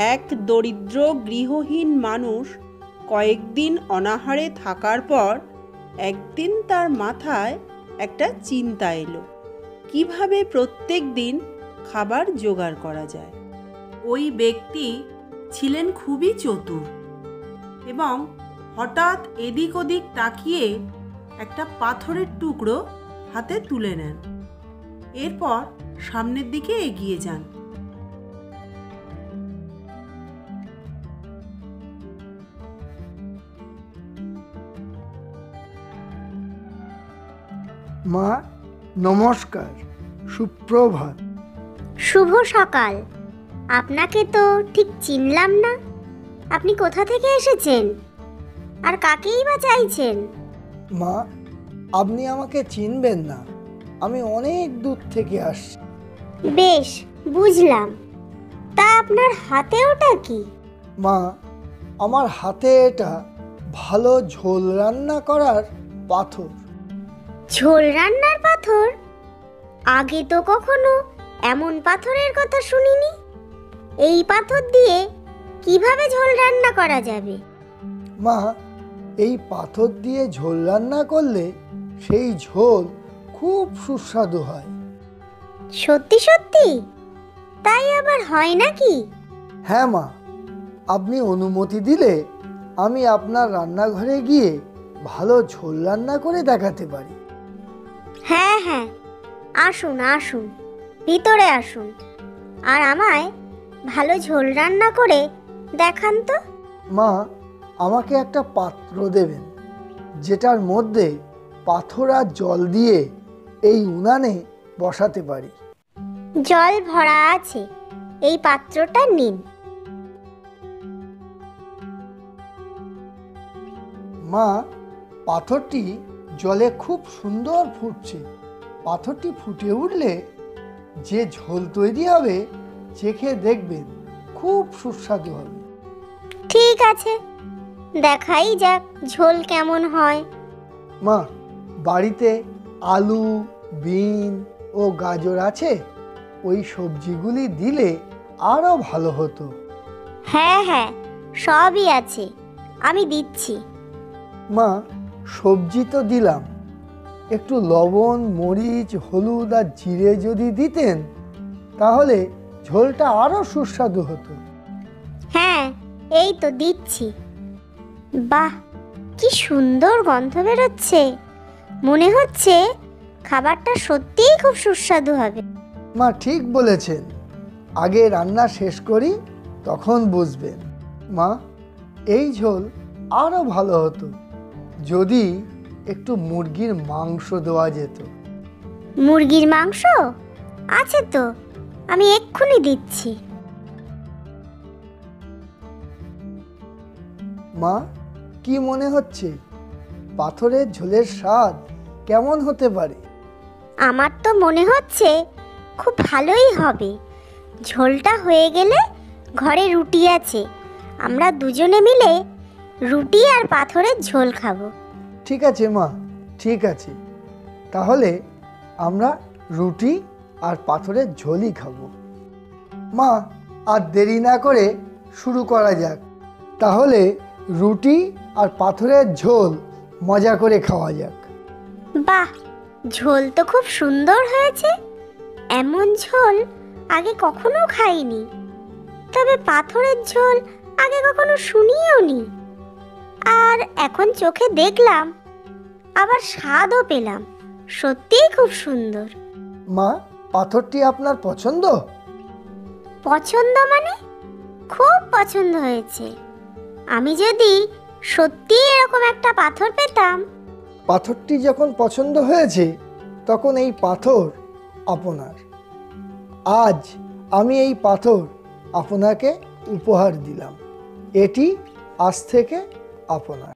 এক দরিদ্র গৃহহীন মানুষ কয়েকদিন অনাহারে থাকার পর একদিন তার মাথায় একটা চিন্তা এলো, কিভাবে প্রত্যেক দিন খাবার জোগাড় করা যায়। ওই ব্যক্তি ছিলেন খুবই চতুর এবং হঠাৎ এদিক ওদিক তাকিয়ে একটা পাথরের টুকরো হাতে তুলে নেন। এরপর সামনের দিকে এগিয়ে যান। মা নমস্কার, সুপ্রভাত। শুভ সকাল। আপনাকে তো ঠিক চিনলাম না। আপনি কোথা থেকে এসেছেন আর কাকেই বা চাইছেন? মা, আপনি আমাকে চিনবেন না, আমি অনেক দূর থেকে আসছি। বেশ, বুঝলাম। তা আপনার হাতে ওটা কি? মা, আমার হাতে এটা ভালো ঝোল রান্না করার পাথর। ঝোল রান্নার পাথর? আগে তো কখনো এমন পাথরের কথা শুনিনি। এই পাথর দিয়ে কিভাবে ঝোল রান্না করা যাবে? মা, এই পাথর দিয়ে ঝোল রান্না করলে সেই ঝোল খুব সুস্বাদু হয়। সত্যি সত্যি? তাই আবার হয় নাকি? হ্যাঁ মা, আপনি অনুমতি দিলে আমি আপনার রান্নাঘরে গিয়ে ভালো ঝোল রান্না করে দেখাতে পারি। হ্যাঁ হ্যাঁ, আসুন আসুন, ভিতরে আসুন, আর আমায় ভালো ঝোল রান্না করে দেখান তো। মা, আমাকে একটা পাত্র দেবেন, যেটার মধ্যে পাথর আর জল দিয়ে এই উনানে বসাতে পারি। জল ভরা আছে, এই পাত্রটা নিন। মা, পাথরটি জলে খুব সুন্দর ফুটছে। পাথরটি ফুটে উঠলে যে ঝোল তৈরি হবে, চেখে দেখবেন খুব সুস্বাদু হবে। ঠিক আছে, দেখাই যাক ঝোল কেমন হয়। মা, বাড়িতে আলু, বিন ও গাজর আছে? ওই সবজিগুলি দিলে আরও ভালো হতো। হ্যাঁ হ্যাঁ, সবই আছে, আমি দিচ্ছি। মা, সবজি তো দিলাম, একটু লবণ, মরিচ, হলুদ আর জিরে যদি দিতেন তাহলে ঝোলটা আরও সুস্বাদু হতো। হ্যাঁ, এই তো দিচ্ছি। বাহ, কি সুন্দর গন্ধ বেরোচ্ছে! মনে হচ্ছে খাবারটা সত্যিই খুব সুস্বাদু হবে। মা ঠিক বলেছেন, আগে রান্না শেষ করি, তখন বুঝবেন। মা, এই ঝোল আরও ভালো হতো যদি একটু মুরগির মাংস দেওয়া যেত। মুরগির মাংস আছে তো, আমি এক্ষুনি দিচ্ছি। মা, কি মনে হচ্ছে পাথরের ঝোলের স্বাদ কেমন হতে পারে? আমার তো মনে হচ্ছে খুব ভালোই হবে। ঝোলটা হয়ে গেলে ঘরে রুটি আছে, আমরা দুজনে মিলে রুটি আর পাথরের ঝোল খাবো। ঠিক আছে মা, ঠিক আছে, তাহলে আমরা রুটি আর পাথরের ঝোলই খাবো। মা, আর দেরি না করে শুরু করা যাক। তাহলে রুটি আর পাথরের ঝোল মজা করে খাওয়া যাক। বাহ, ঝোল তো খুব সুন্দর হয়েছে। এমন ঝোল আগে কখনো খাইনি, তবে পাথরের ঝোল আগে কখনো শুনিও নি। আর এখন চোখে দেখলাম, আবার স্বাদও পেলাম। সত্যিই খুব সুন্দর। মা, পাথরটি আপনার পছন্দ? পছন্দ মানে খুব পছন্দ হয়েছে। আমি যদি সত্যি এরকম একটা পাথর পেতাম। পাথরটি যখন পছন্দ হয়েছে তখন এই পাথর আপনার। আজ আমি এই পাথর আপনাকে উপহার দিলাম, এটি আজ থেকে আপনার।